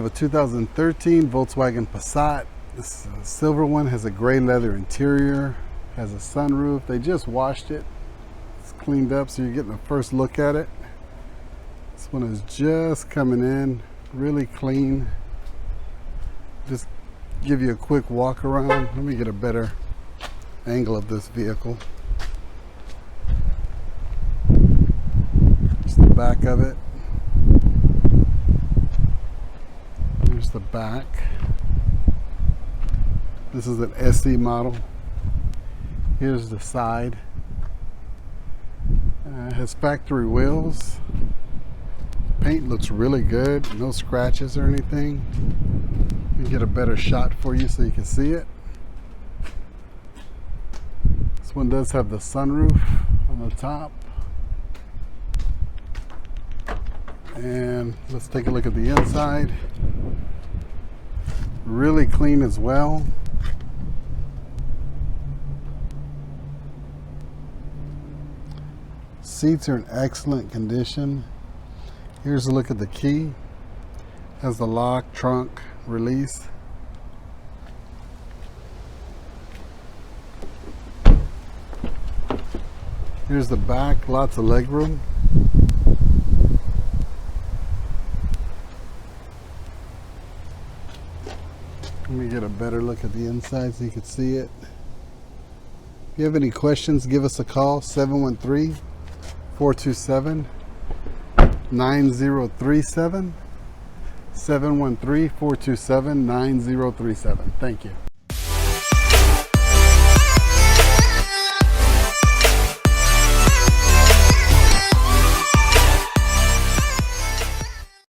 a 2013 Volkswagen Passat. This silver one has a gray leather interior, has a sunroof. They just washed it. It's cleaned up, so you're getting a first look at it. This one is just coming in, really clean. Just give you a quick walk around. Let me get a better angle of this vehicle. Just the back of it. Here's the back. This is an SE model. Here's the side. It has factory wheels. Paint looks really good. No scratches or anything. Let me get a better shot for you so you can see it. This one does have the sunroof on the top. And let's take a look at the inside. Really clean as well. Seats are in excellent condition. Here's a look at the key. Has the lock, trunk, release. Here's the back, lots of leg room. Let me get a better look at the inside so you can see it. If you have any questions, give us a call, 713-427-9037. 713-427-9037. Thank you.